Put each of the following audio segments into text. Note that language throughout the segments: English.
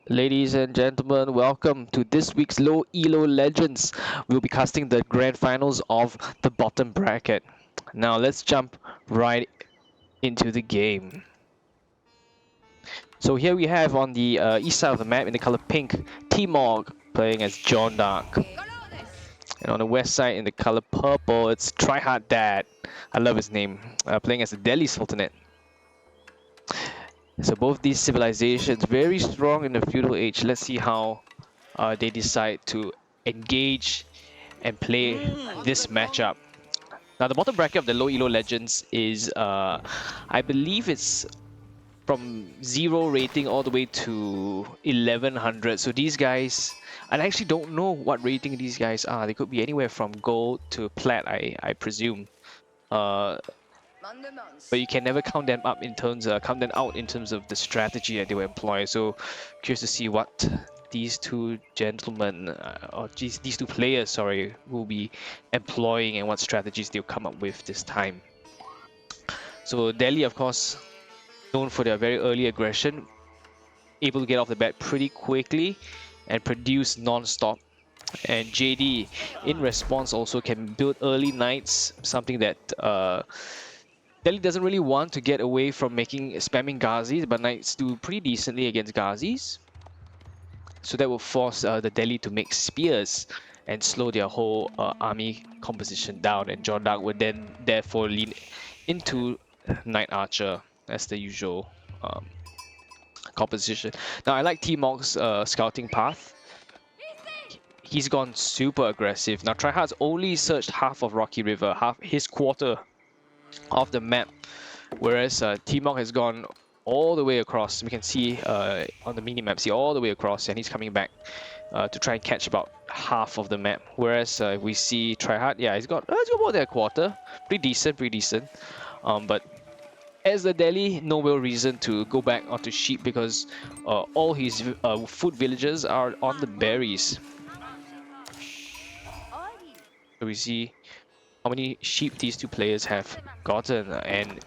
Ladies and gentlemen, welcome to this week's Elo Legends. We'll be casting the grand finals of the bottom bracket. Now let's jump right into the game. So here we have on the east side of the map in the color pink, T-Mog playing as John Dark. And on the west side in the color purple, it's Tryhard Dad. I love his name, playing as the Delhi Sultanate. So both these civilizations very strong in the feudal age. Let's see how they decide to engage and play this matchup. Now the bottom bracket of the Elo Legends is, I believe it's from 0 rating all the way to 1100. So these guys, I actually don't know what rating these guys are. They could be anywhere from gold to plat, I presume. But you can never count them out in terms of the strategy that they will employ. So curious to see what these two gentlemen, or these two players, sorry, will be employing and what strategies they'll come up with this time. So Delhi, of course, known for their very early aggression, able to get off the bat pretty quickly and produce non-stop. And JD, in response, also can build early knights, something that Delhi doesn't really want to get away from spamming Ghazis, but knights do pretty decently against Ghazis. So that will force the Delhi to make spears and slow their whole army composition down. And John Dark would then therefore lean into Knight Archer as the usual composition. Now I like T-Mog's scouting path. He's gone super aggressive. Now Tryhard's only searched half of Rocky River, half his quarter of the map, whereas T-Mog has gone all the way across. We can see on the mini-map, see all the way across, and he's coming back to try and catch about half of the map. Whereas we see Tryhard, yeah, he's got more than a quarter. Pretty decent. But as the Delhi, no real reason to go back onto sheep because all his food villages are on the berries. So we see how many sheep these two players have gotten, and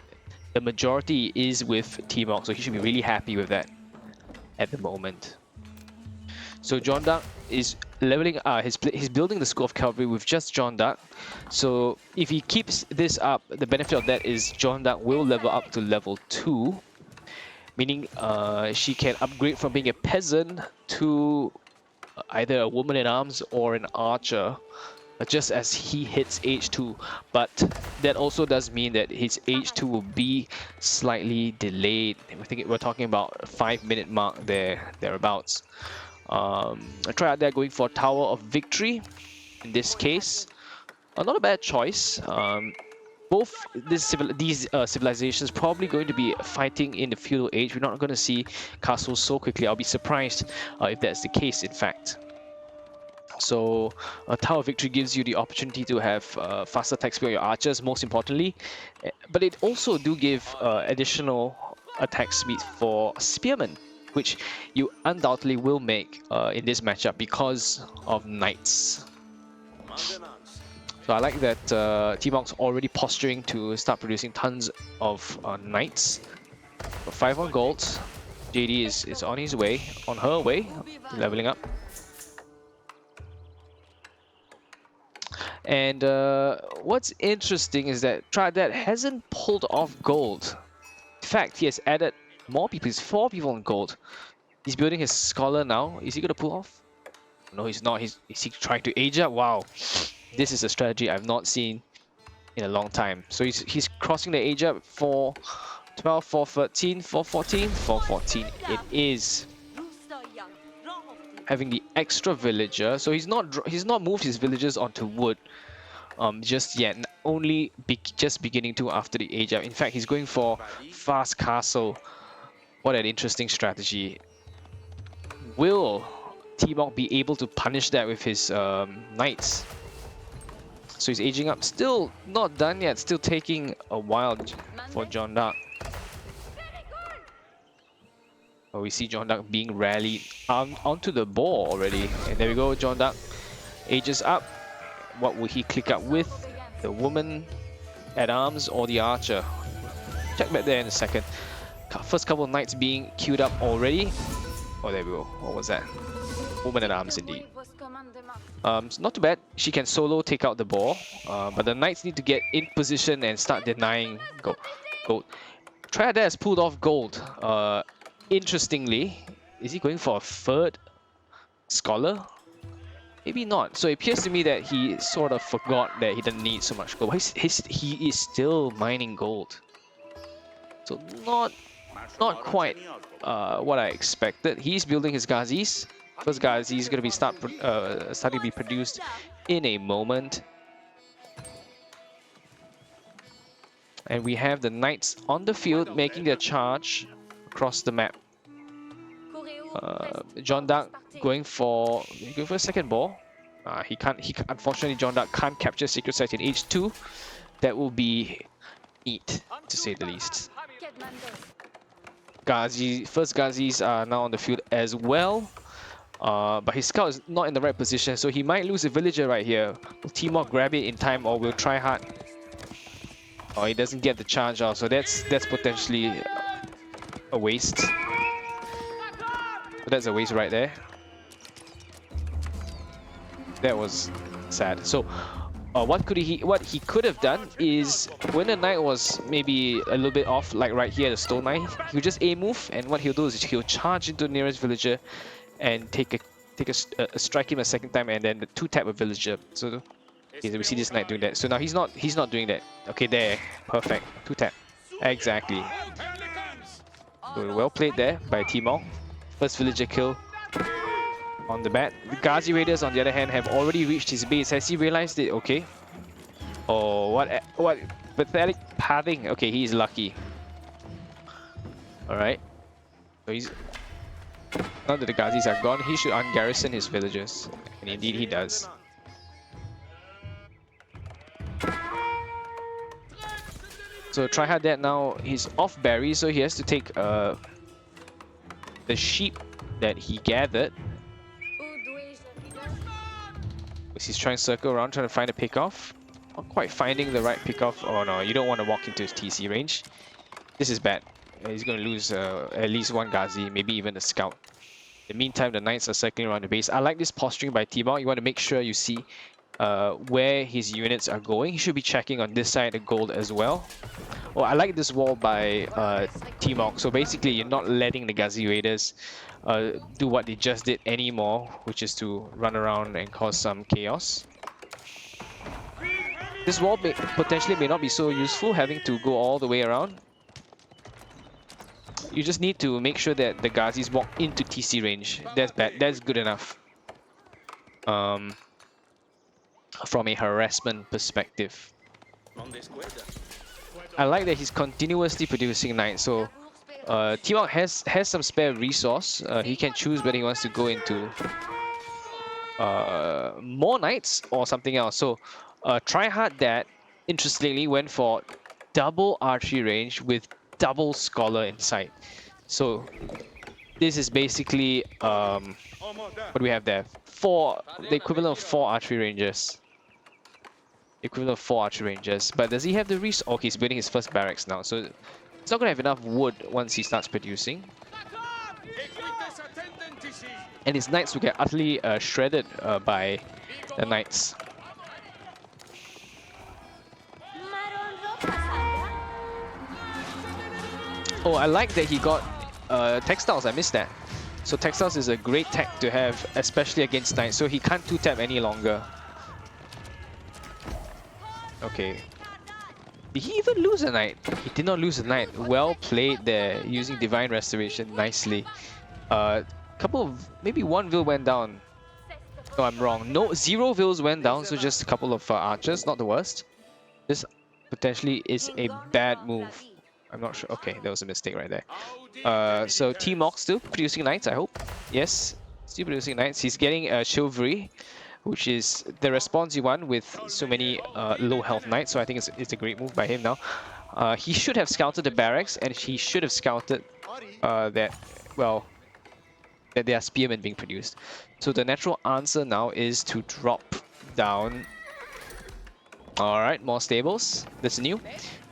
the majority is with T-Mog, so he should be really happy with that at the moment. So John Dark is leveling, he's building the School of Cavalry with just John Dark. So if he keeps this up, the benefit of that is John Dark will level up to level 2, meaning she can upgrade from being a peasant to either a woman in arms or an archer, just as he hits age 2, but that also does mean that his age 2 will be slightly delayed. I think we're talking about a 5-minute mark thereabouts. Tryhard Dad going for Tower of Victory in this case. Not a bad choice. Both these civilizations probably going to be fighting in the feudal age. We're not going to see castles so quickly. I'll be surprised if that's the case, in fact. So a Tower of Victory gives you the opportunity to have faster attack speed on your archers, most importantly, but it also do give additional attack speed for spearmen, which you undoubtedly will make in this matchup because of knights. So I like that T-Mog's already posturing to start producing tons of knights. 5 on gold. JD is on his way, on her way, leveling up. And what's interesting is that Tryhard Dad hasn't pulled off gold. In fact, he has added more people. He's 4 people on gold. He's building his scholar now. Is he going to pull off? No, he's not. Is he trying to age up? Wow. This is a strategy I've not seen in a long time. So he's crossing the age up for 12, 413, 414, 414. It is. Having the extra villager, so he's not moved his villagers onto wood just yet. Only just beginning to after the age up. In fact, he's going for fast castle. What an interesting strategy. Will T-Mog be able to punish that with his knights? So he's aging up. Still not done yet. Still taking a while for John Dark. Oh, we see John Dark being rallied onto the ball already. And there we go, John Dark ages up. What will he click up with? The woman at arms or the archer? Check back there in a second. First couple of knights being queued up already. Oh, there we go. What was that? Woman at arms, indeed. Not too bad. She can solo take out the ball, but the knights need to get in position and start denying gold. Tryhard Dad has pulled off gold. Interestingly, is he going for a third scholar? Maybe not. So it appears to me that he sort of forgot that he doesn't need so much gold. He is still mining gold. So not quite what I expected. He's building his Ghazis. First Ghazi is going to be starting to be produced in a moment. And we have the knights on the field making their charge across the map. John Dark going for a second ball. He can't. Unfortunately, John Dark can't capture Secret Sight in H2. That will be neat, to say the least. First Ghazis are now on the field as well. But his scout is not in the right position, so he might lose a villager right here. Will T-Mog grab it in time, or will Tryhard? Oh, he doesn't get the charge out, so that's potentially a waste. So that's a waste right there. That was sad. So what he could have done is, when the knight was maybe a little bit off, like right here, the stone knight, he would just A move, and what he'll do is he'll charge into the nearest villager and strike him a second time, and then the 2-tap a villager. So okay, so we see this knight doing that. So now he's not doing that. Okay, there, perfect, 2-tap, exactly. So well played there by T-Mog. First villager kill on the bat. The Ghazi Raiders, on the other hand, have already reached his base. Has he realized it? Okay. Oh, what pathetic pathing. Okay, he's lucky. All right. So he's, now that the Ghazis are gone, he should ungarrison his villagers, and indeed he does. So Tryhard Dad now, he's off berries, so he has to take the sheep that he gathered. He's trying to circle around, trying to find a pickoff. Not quite finding the right pickoff. Oh no, you don't want to walk into his TC range. This is bad. He's going to lose at least one Ghazi, maybe even a scout. In the meantime, the knights are circling around the base. I like this posturing by T-Mog. You want to make sure you see where his units are going. He should be checking on this side of gold as well. Oh, I like this wall by T-Mog. So basically, you're not letting the Ghazi Raiders do what they just did anymore, which is to run around and cause some chaos. This wall potentially may not be so useful, having to go all the way around. You just need to make sure that the Ghazis walk into TC range. That's bad. That's good enough. From a harassment perspective. I like that he's continuously producing knights. So T-Mog has some spare resource. He can choose whether he wants to go into more knights or something else. So Tryhard Dad, interestingly, went for double archery range with double scholar in sight. So this is basically what do we have there? The equivalent of 4 archery rangers. Equivalent of 4 archery rangers. But does he have the resource? Okay, he's building his first barracks now. So he's not gonna have enough wood once he starts producing. And his knights will get utterly shredded by the knights. Oh, I like that he got textiles. I missed that. So textiles is a great tech to have, especially against knights. So he can't 2-tap any longer. Okay. Did he even lose a knight? He did not lose a knight. Well played there, using Divine Restoration nicely. Couple of, maybe 1 Vil went down. No, I'm wrong. No, 0 Vils went down, so just a couple of archers, not the worst. This potentially is a bad move. I'm not sure. Okay, that was a mistake right there. So T-Mog still producing knights, I hope. Yes, still producing knights. He's getting chivalry, which is the response you want with so many low health knights. So I think it's a great move by him now. He should have scouted the barracks, and he should have scouted that there are spearmen being produced. So the natural answer now is to drop down. Alright, more stables. That's new.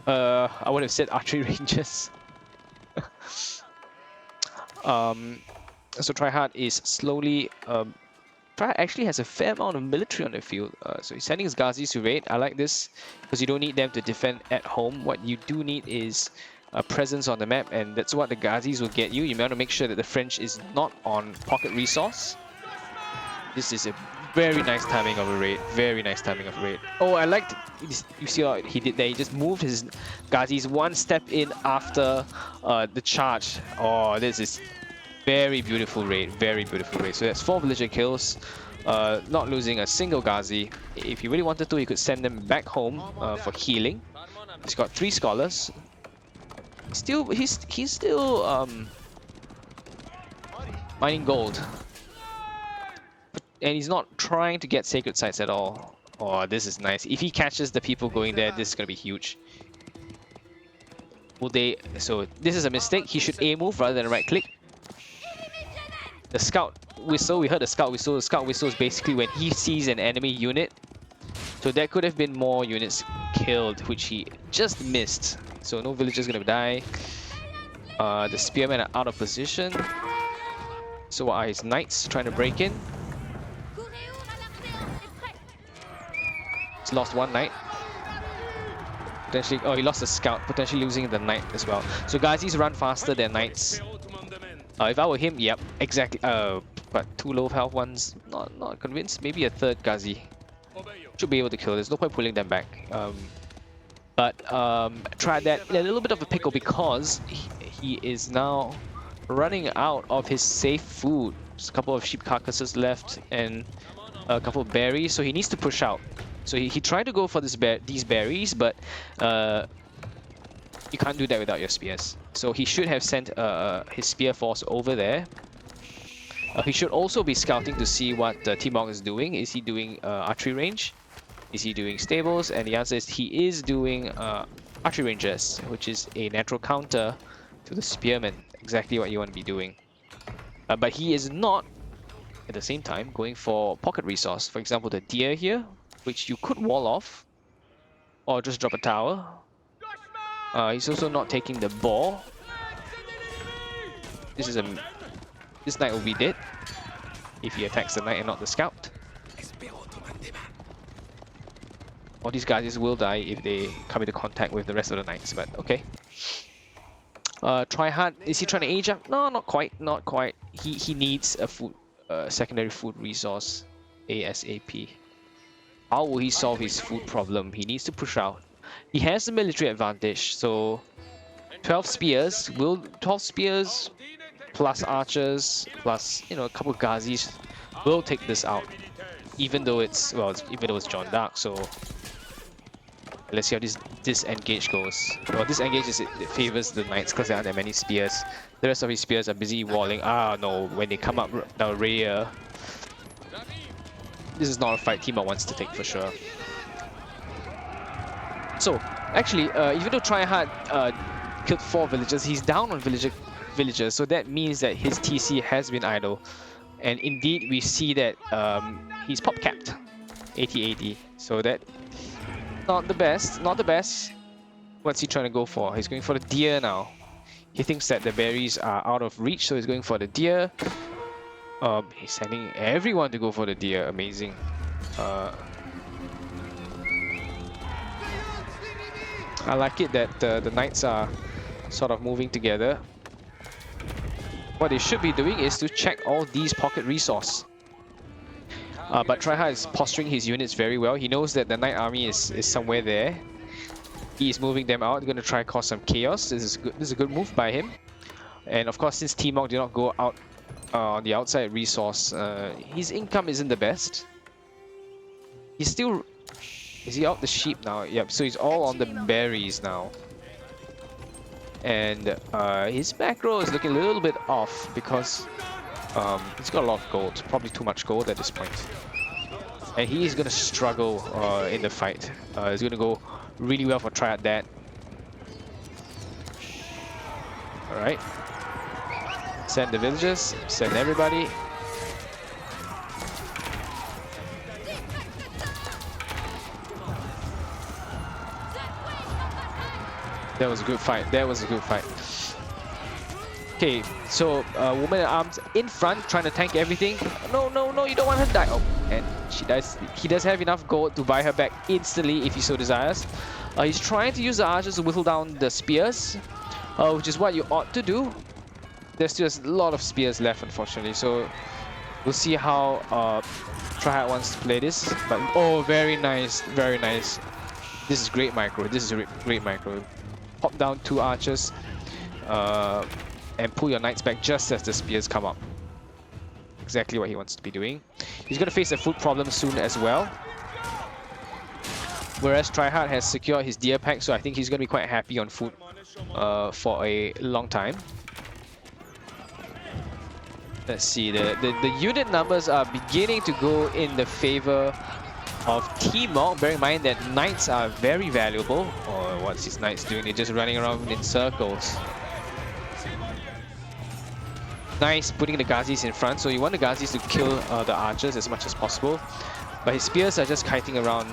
I would have said archery rangers. So Tryhard is slowly... Tryhard actually has a fair amount of military on the field. So he's sending his Ghazis to raid. I like this because you don't need them to defend at home. What you do need is a presence on the map, and that's what the Ghazis will get you. You want to make sure that the French is not on pocket resource. This is a very nice timing of a raid. Very nice timing of a raid. Oh, I liked... You see what he did there? He just moved his Ghazis one step in after the charge. Oh, this is very beautiful raid. Very beautiful raid. So that's 4 villager kills. Not losing a single Ghazi. If he really wanted to, he could send them back home for healing. He's got 3 scholars. He's still mining gold. And he's not trying to get sacred sites at all. Oh, this is nice. If he catches the people going there, this is going to be huge. Will they... So, this is a mistake. He should A move rather than right click. The scout whistle, we heard the scout whistle. The scout whistle is basically when he sees an enemy unit. So there could have been more units killed, which he just missed. So no villagers going to die. The spearmen are out of position. So are his knights trying to break in? He's lost 1 knight. Potentially, oh, he lost a scout, potentially losing the knight as well. So Ghazis run faster than knights. If I were him, yep, exactly. But 2 low health ones, not convinced. Maybe a 3rd Ghazi should be able to kill. There's no point pulling them back. Tryhard Dad in a little bit of a pickle because he is now running out of his safe food. Just a couple of sheep carcasses left and a couple of berries, so he needs to push out. So he tried to go for these berries, but you can't do that without your spears. So he should have sent his spear force over there. He should also be scouting to see what T-Mog is doing. Is he doing archery range? Is he doing stables? And the answer is he is doing archery ranges, which is a natural counter to the spearmen. Exactly what you want to be doing. But he is not, at the same time, going for pocket resource. For example, the deer here, which you could wall off, or just drop a tower. He's also not taking the boar. This knight will be dead if he attacks the knight and not the scout. All these guys will die if they come into contact with the rest of the knights, but okay. Tryhard, is he trying to age up? No, not quite, not quite. He needs a food, secondary food resource ASAP. How will he solve his food problem? He needs to push out. He has the military advantage, so 12 spears plus archers plus a couple of Ghazis will take this out. Even though it's John Dark, so let's see how this disengage goes. Well, disengage it favors the knights because there aren't that many spears. The rest of his spears are busy walling. Ah no, when they come up the rear. This is not a fight Timo wants to take for sure. So, actually, even though Tryhard killed 4 villagers, he's down on villagers, so that means that his TC has been idle. And indeed, we see that he's pop capped, 80-80. So that, not the best. What's he trying to go for? He's going for the deer now. He thinks that the berries are out of reach, so he's going for the deer. He's sending everyone to go for the deer. Amazing. I like it that the knights are sort of moving together. What they should be doing is to check all these pocket resource. But Tryhard is posturing his units very well. He knows that the knight army is somewhere there. He is moving them out. He's going to try cause some chaos. This is good. This is a good move by him. And of course, since T-Mog did not go out on the outside resource, his income isn't the best. He's still... Is he out the sheep now? Yep, so he's all on the berries now. And his macro is looking a little bit off because he's got a lot of gold. Probably too much gold at this point. And he is going to struggle in the fight. It's going to go really well for Tryhard Dad. Alright. Send the villagers, send everybody. That was a good fight. That was a good fight. Okay, so woman at arms in front, trying to tank everything. No, no, no, you don't want her to die. Oh, and she does. He does have enough gold to buy her back instantly if he so desires. He's trying to use the archers to whittle down the spears, which is what you ought to do. There's just a lot of spears left, unfortunately. So we'll see how Tryhard wants to play this. But oh, very nice, very nice. This is great micro. This is a great micro. Pop down 2 archers. And pull your knights back just as the spears come up. Exactly what he wants to be doing. He's going to face a food problem soon as well. Whereas Tryhard has secured his deer pack, so I think he's going to be quite happy on food for a long time. Let's see, the unit numbers are beginning to go in the favor of T-Mog. Bear in mind that knights are very valuable. Oh, what's his knights doing? They're just running around in circles. Nice, putting the Ghazis in front. So you want the Ghazis to kill the archers as much as possible. But his spears are just kiting around,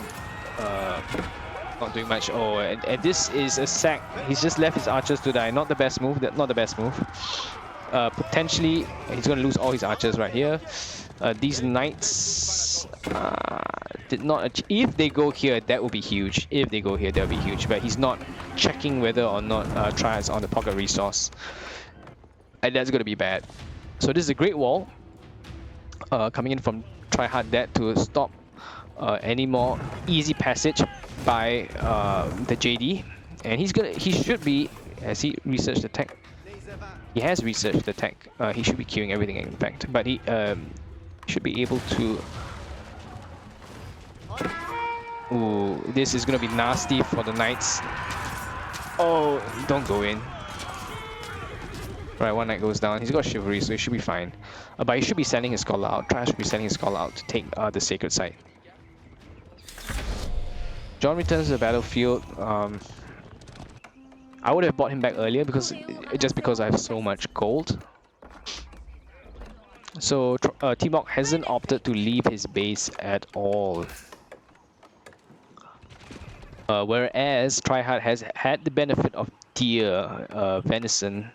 not doing much. Oh, and this is a sack. He's just left his archers to die. Not the best move. Not the best move. Potentially, he's going to lose all his archers right here. These knights did not... If they go here, that would be huge. If they go here, that would be huge. But he's not checking whether or not Tryhard's on the pocket resource. And that's going to be bad. So this is a great wall coming in from Tryhard Dad to stop any more easy passage by the JD. And he should be, has he researched the tech? He has researched the tech. He should be queuing everything, in fact. But he should be able to... Ooh, this is going to be nasty for the knights. Oh, don't go in. Right, one knight goes down. He's got chivalry, so he should be fine. But he should be sending his scholar out. Tryhard should be sending his scholar out to take the sacred site. John returns to the battlefield. I would have bought him back earlier because I have so much gold. So T-Mog hasn't opted to leave his base at all. Whereas Tryhard has had the benefit of deer, venison,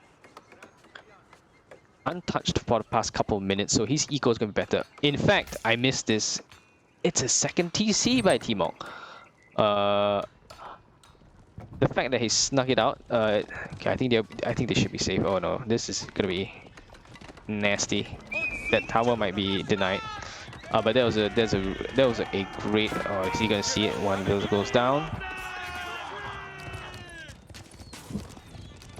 untouched for the past couple of minutes, so his eco is going to be better. In fact, I missed this. It's a second TC by T-Mog. The fact that he snuck it out, okay, I think they should be safe. Oh no, this is gonna be nasty. That tower might be denied. But that was a great. Oh, is he gonna see it? One goes down.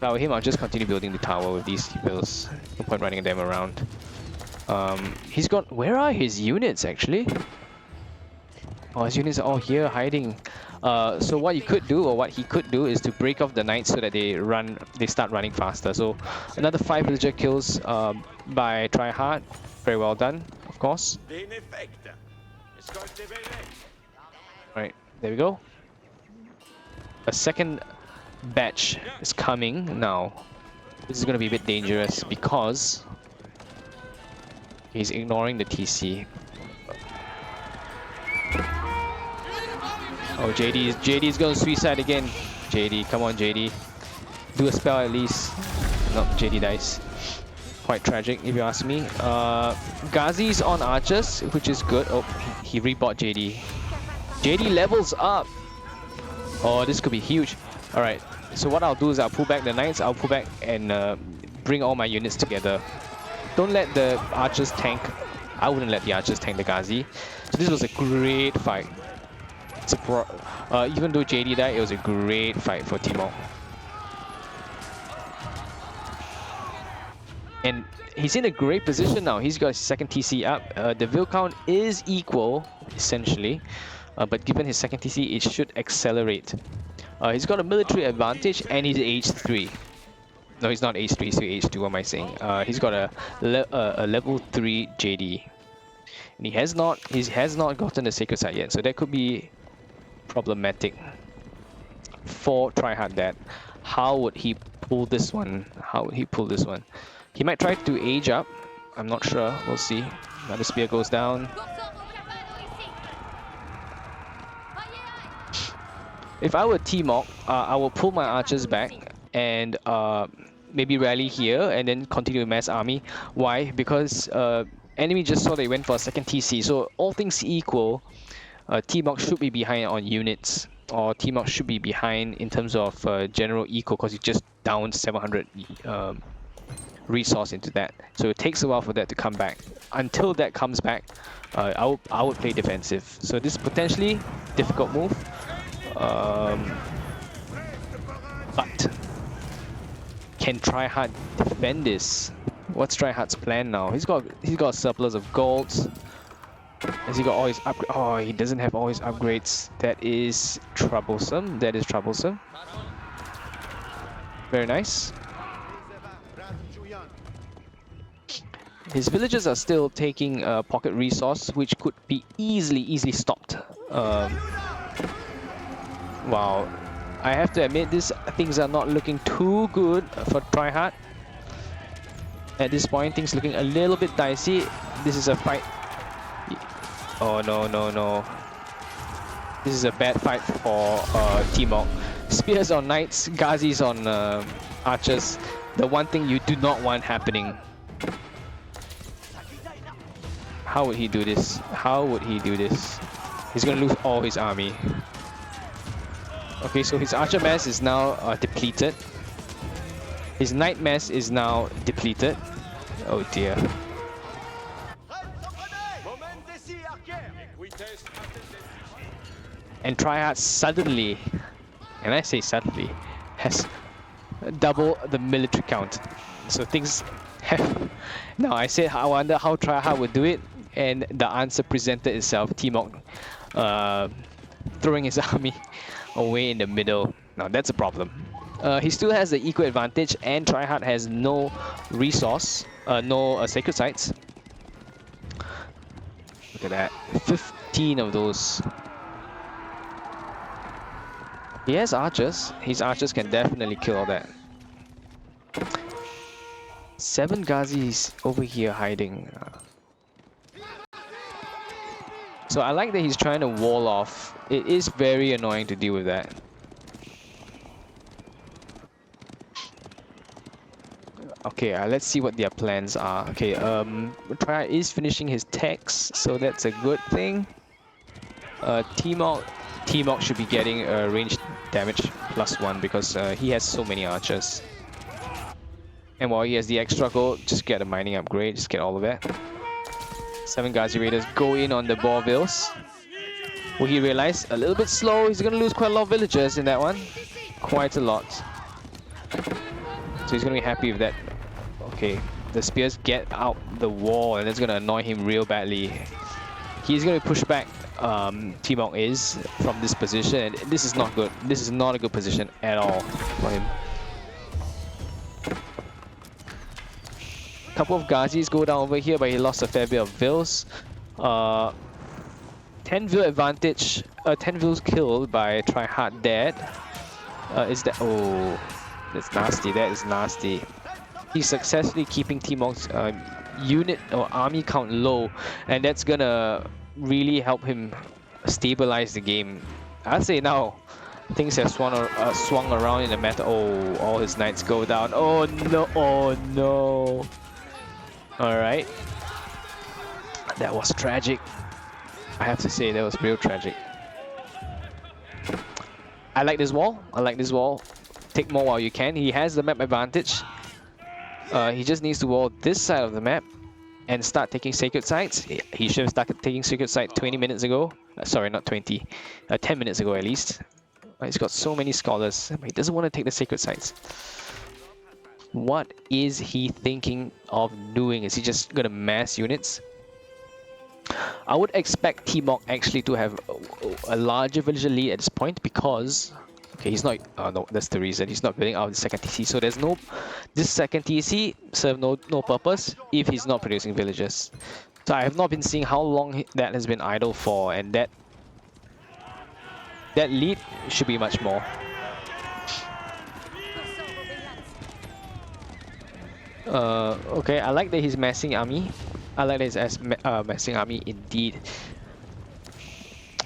Now with him, I'll just continue building the tower with these builds. No point running them around. He's got... Where are his units actually? Oh, his units are all here hiding. So what you could do, or what he could do, is to break off the knights so that they start running faster. So another 5 villager kills by Tryhard. Very well done, of course. Right, there we go. A second batch is coming now. This is going to be a bit dangerous because he's ignoring the TC. Oh, JD's going to suicide again. JD, come on, JD. Do a spell at least. No, JD dies. Quite tragic, if you ask me. Ghazi's on archers, which is good. Oh, he rebought JD. JD levels up. Oh, this could be huge. Alright, so what I'll do is I'll pull back the knights. I'll pull back and bring all my units together. Don't let the archers tank. I wouldn't let the archers tank the Ghazi. So this was a great fight. Even though JD died, it was a great fight for T-Mog. And he's in a great position now. He's got his second TC up. The Vil count is equal, essentially. But given his second TC, it should accelerate. He's got a military advantage and he's age 3. No, he's not age 3, he's age 2, what am I saying? He's got a level 3 JD. And he has not gotten the sacred site yet, so that could be problematic for Tryhard Dad. How would he pull this one? How would he pull this one? He might try to age up. I'm not sure. We'll see. Another spear goes down. If I were T-Mog, I will pull my archers back and maybe rally here and then continue to mass army. Why? Because enemy just saw they went for a second TC. So all things equal, T-Mox should be behind on units, or T-Mox should be behind in terms of general eco, because he just downed 700 resource into that. So it takes a while for that to come back. Until that comes back, I would play defensive. So this is potentially difficult move. But can Tryhard defend this? What's Tryhard's plan now? He's got a surplus of golds. Has he got all his upgrades? Oh, he doesn't have all his upgrades. That is troublesome. That is troublesome. Very nice. His villagers are still taking pocket resource, which could be easily stopped. Wow. I have to admit, things are not looking too good for Tryhard. At this point, things looking a little bit dicey. This is a fight. Oh no. This is a bad fight for T-Mox. Spears on knights, Ghazis on archers. The one thing you do not want happening. How would he do this? How would he do this? He's gonna lose all his army. Okay, so his archer mass is now depleted. His knight mass is now depleted. Oh dear. And Tryhard suddenly, and I say suddenly, has double the military count. So things have... Now I said I wonder how Tryhard would do it, and the answer presented itself. T-Mox throwing his army away in the middle. Now that's a problem. He still has the eco advantage, and Tryhard has no resource, no sacred sites. Look at that, 15 of those. He has archers. His archers can definitely kill all that. 7 Ghazis over here hiding. So I like that he's trying to wall off. It is very annoying to deal with that. Okay, let's see what their plans are. Okay, Tryhard is finishing his techs, so that's a good thing. T-Mox should be getting ranged damage +1 because he has so many archers. And while he has the extra gold, just get a mining upgrade, just get all of that. 7 Ghazi Raiders go in on the Boarvilles. Will he realize? A little bit slow, he's gonna lose quite a lot of villagers in that one. Quite a lot. So he's gonna be happy with that. Okay, the spears get out the wall and it's gonna annoy him real badly. He's gonna push back, T-Mox is, from this position, and this is not good. This is not a good position at all for him. Couple of Ghazis go down over here, but he lost a fair bit of vills. 10 vill advantage, 10 vills killed by Tryhard Dad. Is that... Oh, that's nasty, that is nasty. He's successfully keeping T-Mox unit or army count low, and that's gonna really help him stabilize the game. I'd say now things have swung around in the meta. Oh, all his knights go down. Oh no, oh no. Alright. That was tragic. I have to say, that was real tragic. I like this wall. I like this wall. Take more while you can. He has the map advantage. He just needs to wall this side of the map and start taking sacred sites. He should have started taking sacred site 20 minutes ago. Sorry, not 20. 10 minutes ago at least. He's got so many scholars, but he doesn't want to take the sacred sites. What is he thinking of doing? Is he just gonna mass units? I would expect T-Mox actually to have a larger villager lead at this point because... Okay, he's not... no, that's the reason. He's not building out the second TC. So there's no... This second TC serves no purpose if he's not producing villagers. So I have not been seeing how long that has been idle for, and that lead should be much more. Okay, I like that he's massing army. I like that he's massing army indeed.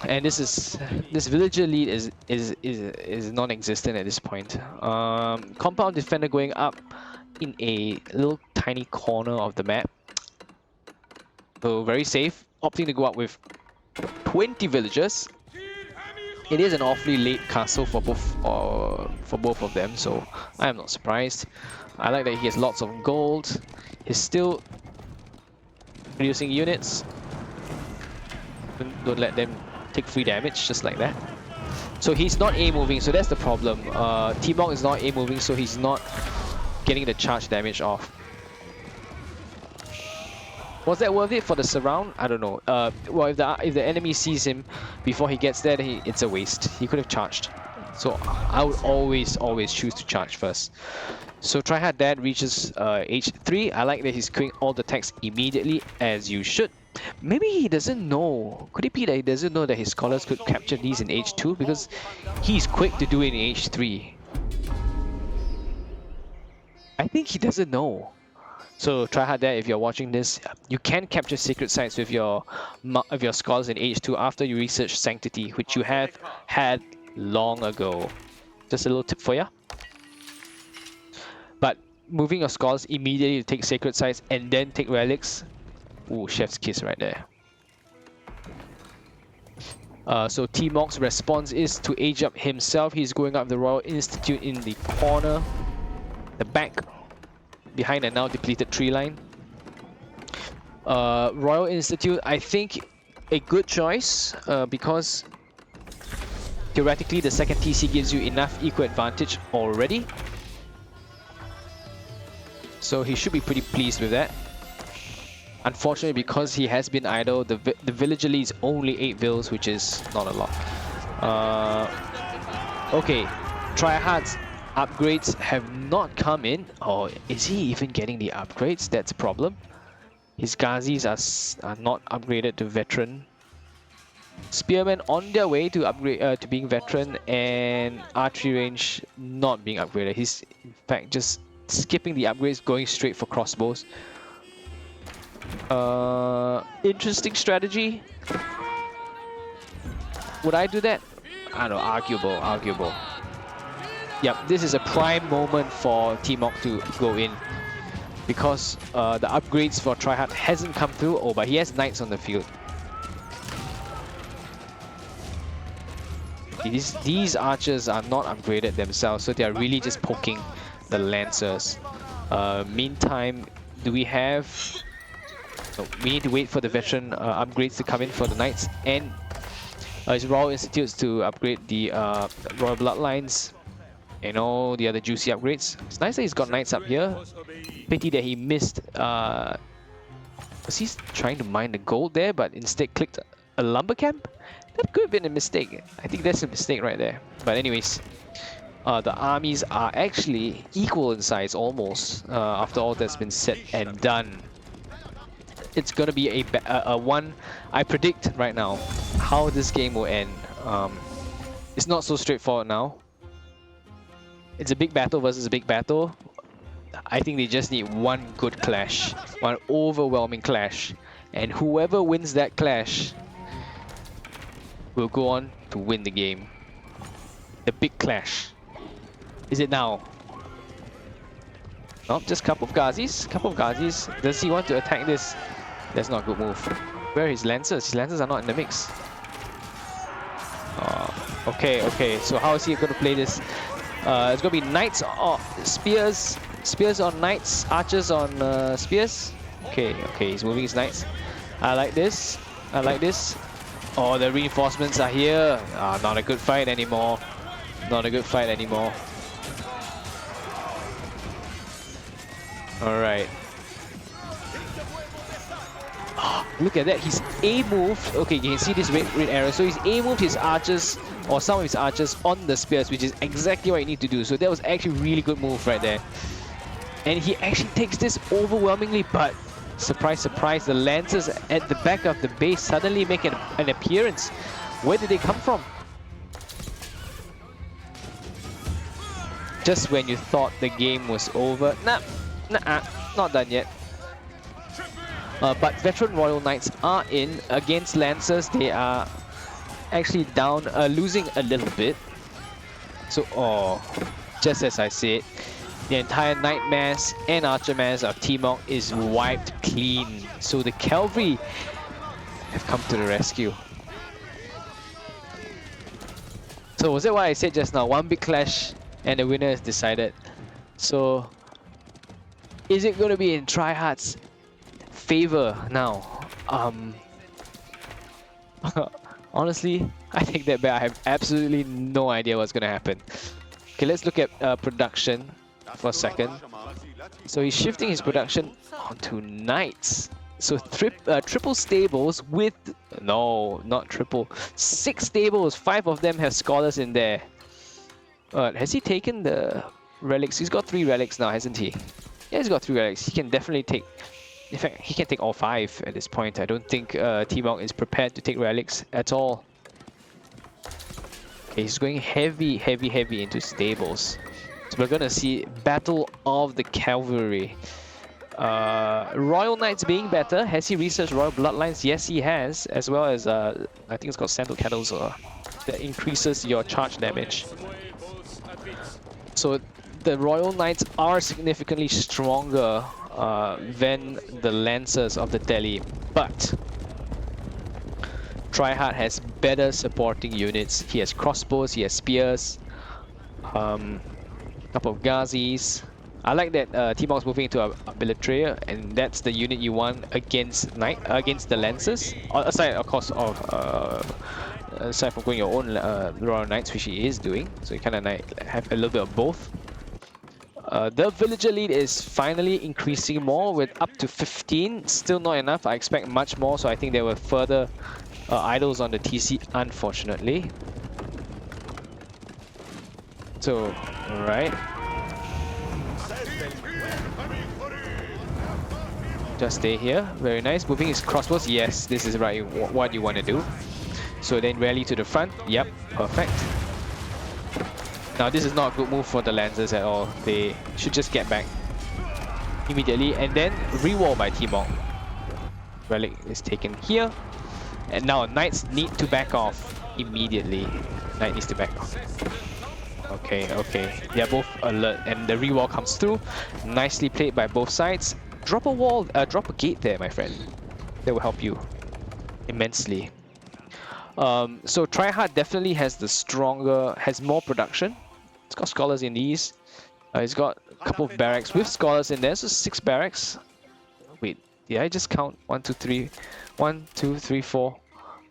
And this villager lead is non-existent at this point. Compound defender going up in a little tiny corner of the map. So very safe, opting to go up with 20 villagers. It is an awfully late castle for both of them, so I am not surprised. I like that he has lots of gold. He's still producing units. Don't let them take free damage just like that. So he's not A moving, so that's the problem. T-Mog is not A moving, so he's not getting the charge damage off. Was that worth it for the surround? I don't know. Well, if the enemy sees him before he gets there, then it's a waste. He could have charged. So I would always choose to charge first. So Tryhard Dad reaches H3. I like that he's queuing all the attacks immediately, as you should. Maybe he doesn't know. Could it be that he doesn't know that his scholars could capture these in H2? Because he's quick to do it in H3. I think he doesn't know. So Tryhard Dad, if you're watching this, you can capture secret sites with your scholars in H2 after you research Sanctity, which you have had long ago. Just a little tip for you. But moving your scholars immediately to take sacred sites and then take relics. Ooh, chef's kiss right there. So T-Mog's response is to age up himself. He's going up the Royal Institute in the corner, the back, behind a now depleted tree line. Royal Institute, I think a good choice because theoretically the second TC gives you enough eco advantage already. So he should be pretty pleased with that. Unfortunately, because he has been idle, the villager leads only 8 vills, which is not a lot. Okay, Tryhard's upgrades have not come in. Or is he even getting the upgrades? That's a problem. His Ghazis are not upgraded to veteran. Spearmen on their way to upgrade to being veteran, and archery range not being upgraded. He's in fact just skipping the upgrades, going straight for crossbows. Interesting strategy. Would I do that? I don't know, arguable. Yep, this is a prime moment for T-Mog to go in. Because the upgrades for Tryhard hasn't come through. Oh, but he has knights on the field. These archers are not upgraded themselves, so they are really just poking the lancers. Meantime, do we have... So we need to wait for the veteran upgrades to come in for the knights, and his Royal Institutes to upgrade the Royal Bloodlines and all the other juicy upgrades. It's nice that he's got knights up here. Pity that he missed... was he trying to mine the gold there, but instead clicked a lumber camp? That could have been a mistake. I think that's a mistake right there. But anyways, the armies are actually equal in size almost after all that's been said and done. It's gonna be a one. I predict right now how this game will end. It's not so straightforward now. It's a big battle versus a big battle. I think they just need one good clash, one overwhelming clash, and whoever wins that clash will go on to win the game. The big clash. Is it now? Nope, just couple of Ghazis. Does he want to attack this? That's not a good move. Where are his lancers? His lancers are not in the mix. Okay. So how is he going to play this? It's going to be knights or spears. Spears on knights. Archers on spears. Okay. He's moving his knights. I like this. Oh, the reinforcements are here. Not a good fight anymore. Alright. Look at that, he's A-moved. Okay, you can see this red arrow. So he's A-moved his archers, or some of his archers, on the spears, which is exactly what you need to do. So that was actually a really good move right there. And he actually takes this overwhelmingly, but surprise, surprise, the lancers at the back of the base suddenly make an appearance. Where did they come from? Just when you thought the game was over. Nah, not done yet. But veteran Royal Knights are in against Lancers. They are actually down, losing a little bit. So, just as I said, The entire Knight mass and Archer mass of T-Mog is wiped clean. So the Cavalry have come to the rescue. So was that what I said just now? One big clash and the winner is decided. So is it going to be in Tryhard's favor now? Honestly, I take that back. I have absolutely no idea what's going to happen. Okay, let's look at production for a second. So he's shifting his production onto Knights. So triple stables with... No, not triple. 6 stables. 5 of them have scholars in there. Has he taken the relics? He's got 3 relics now, hasn't he? Yeah, he's got 3 relics. He can definitely take... In fact, he can take all 5 at this point. I don't think T-Mog is prepared to take relics at all. Okay, he's going heavy into stables. So we're gonna see Battle of the Cavalry. Royal Knights being better. Has he researched Royal Bloodlines? Yes, he has. As well as, I think it's called Sandal Kettles that increases your charge damage. So the Royal Knights are significantly stronger than the Lancers of the Tele. But Tryhard has better supporting units. He has crossbows, he has spears, couple of Ghazis. I like that T-Mog's moving into a Bellatrix, and that's the unit you want against the Lancers. Aside, of course, of aside from going your own Royal Knights, which he is doing. So you kind of have a little bit of both. The villager lead is finally increasing more with up to 15. Still not enough. I expect much more, so I think there were further idols on the TC, unfortunately. So, alright. Just stay here. Very nice. Moving his crossbows. Yes, this is right. What you want to do. So then rally to the front. Yep, perfect. Now this is not a good move for the Lancers at all. They should just get back immediately and then rewall by T-Mog. Relic is taken here. And now Knights need to back off immediately. Knight needs to back off. Okay, okay. They are both alert and the rewall comes through. Nicely played by both sides. Drop a wall, drop a gate there, my friend. That will help you immensely. So Tryhard definitely has has more production. It's got scholars in these. It's got a couple of barracks with scholars in there, so 6 barracks. Wait, did I just count? 1, 2, 3, 1, 2, 3, 4,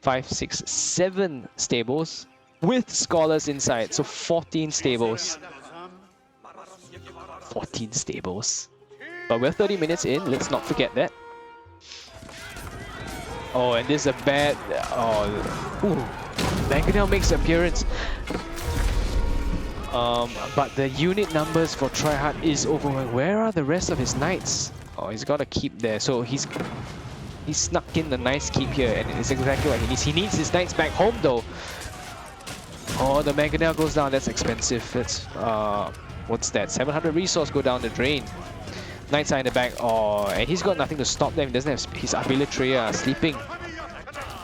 5, 6, 7 stables with scholars inside, so 14 stables. 14 stables. But we're 30 minutes in, let's not forget that. Oh, and this is a bad... Oh, ooh. Mangonel makes an appearance. But the unit numbers for Tryhard is overwhelming. Where are the rest of his knights? Oh, he's got a keep there. So he snuck in the nice keep here, and it's exactly what he needs. He needs his knights back home though. Oh, the Mangonel goes down. That's expensive. That's what's that? 700 resource go down the drain. Knights are in the back. Oh, and he's got nothing to stop them. He doesn't have his Bellatrix sleeping.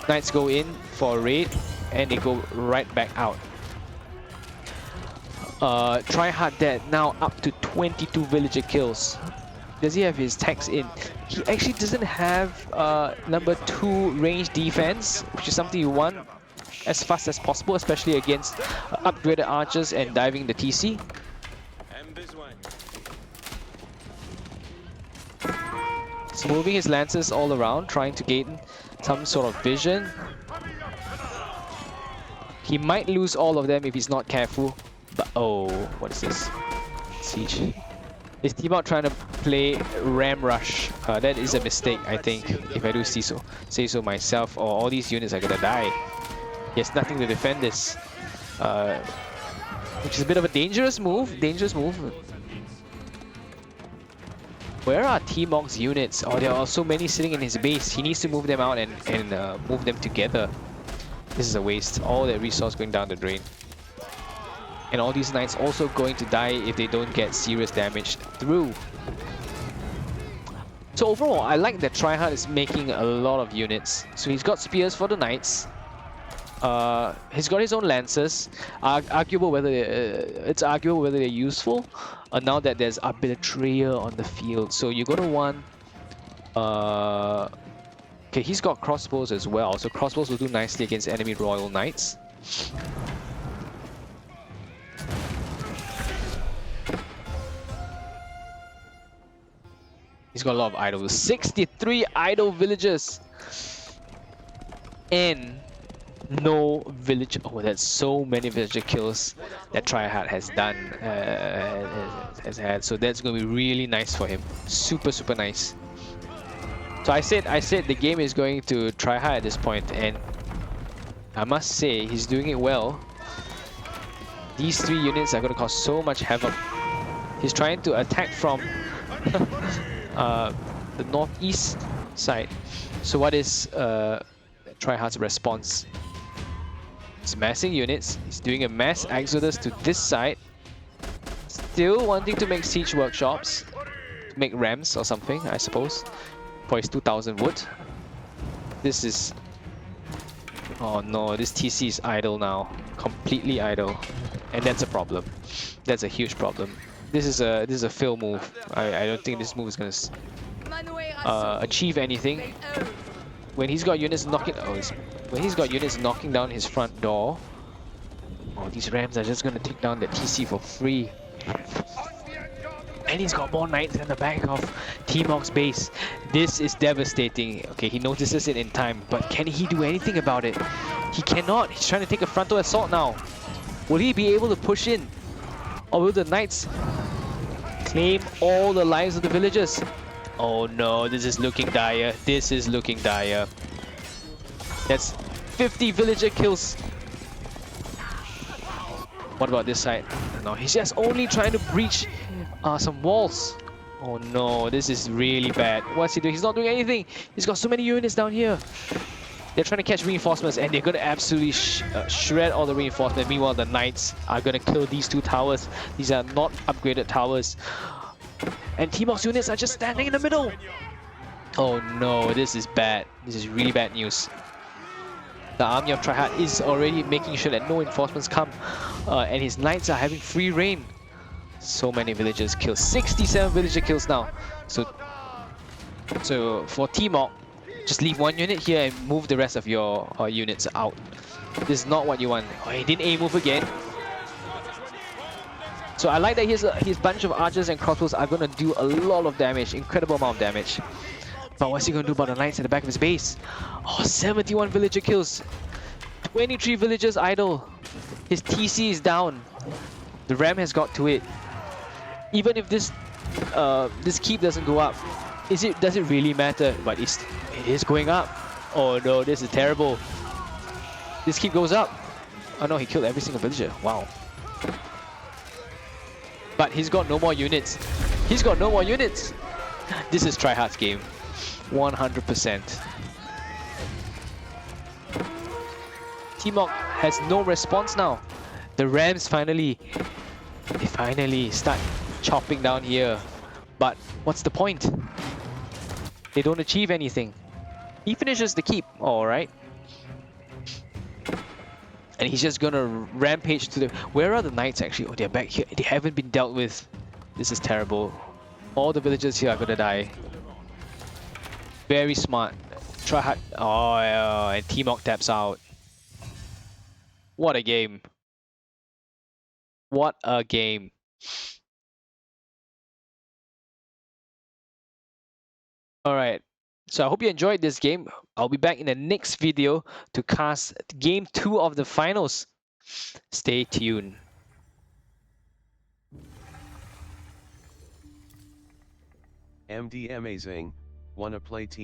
Knights go in for a raid, and they go right back out. Tryhard Dad now up to 22 villager kills. Does he have his tags in? He actually doesn't have number 2 range defense, which is something you want as fast as possible, especially against upgraded archers and diving the TC. So moving his lances all around, trying to gain some sort of vision. He might lose all of them if he's not careful. But oh, what is this? Siege. Is T-Mog trying to play Ram Rush? That is a mistake, I think, if I do say so myself, or all these units are gonna die. He has nothing to defend this. Which is a bit of a dangerous move. Where are T-Mog's units? Oh, there are so many sitting in his base. He needs to move them out and move them together. This is a waste. All that resource going down the drain. And all these knights also going to die if they don't get serious damage through. So overall, I like that Tryhard is making a lot of units. So he's got spears for the knights. He's got his own lancers. It's arguable whether they're useful. now that there's a betrayer on the field. So you're gonna want okay, he's got crossbows as well, so crossbows will do nicely against enemy royal knights. He's got a lot of idols. 63 idle villagers. And no village. Oh, that's so many villager kills that Tryhard has done, has had. So that's going to be really nice for him. Super, super nice. So I said the game is going to Tryhard at this point, and I must say he's doing it well. These 3 units are going to cause so much havoc. He's trying to attack from the northeast side. So what is Tryhard's response? He's massing units. He's doing a mass exodus to this side. Still wanting to make siege workshops, make rams or something, I suppose, for his 2000 wood. This is... oh no, this TC is idle now. Completely idle. And that's a problem. That's a huge problem. This is a fail move. I don't think this move is gonna achieve anything. When he's got units knocking down his front door, oh, these rams are just gonna take down the TC for free. And he's got more knights in the back of T-Mog's base. This is devastating. Okay, he notices it in time, but can he do anything about it? He cannot. He's trying to take a frontal assault now. Will he be able to push in? Or will the knights claim all the lives of the villagers? Oh no, this is looking dire. This is looking dire. That's 50 villager kills. What about this side? No, he's just only trying to breach some walls. Oh no, this is really bad. What's he doing? He's not doing anything. He's got so many units down here. They're trying to catch reinforcements, and they're going to absolutely shred all the reinforcements. Meanwhile, the knights are going to kill these 2 towers. These are not upgraded towers. And T-Mog's units are just standing in the middle. Oh no, this is bad. This is really bad news. The army of Tryhard is already making sure that no reinforcements come. And his knights are having free reign. So many villagers killed. 67 villager kills now. So for T-Mog, just leave 1 unit here and move the rest of your units out. This is not what you want. Oh, he didn't A-move again. So I like that his bunch of archers and crossbows are going to do a lot of damage, incredible amount of damage. But what's he going to do about the knights at the back of his base? Oh, 71 villager kills. 23 villagers idle. His TC is down. The ram has got to it. Even if this keep doesn't go up, does it really matter? But it is going up. Oh no, this is terrible. This keep goes up. Oh no, he killed every single villager. Wow. But he's got no more units. He's got no more units. This is Tryhard's game. 100%. T-Mog has no response now. The Rams finally start chopping down here. But what's the point? They don't achieve anything. He finishes the keep. Alright. And he's just gonna rampage to the... Where are the knights actually? Oh, they're back here. They haven't been dealt with. This is terrible. All the villagers here are gonna die. Very smart. Tryhard... Oh, yeah. And T-Mog taps out. What a game. What a game. Alright. So I hope you enjoyed this game. I'll be back in the next video to cast game 2 of the finals. Stay tuned. MD amazing. Wanna play team?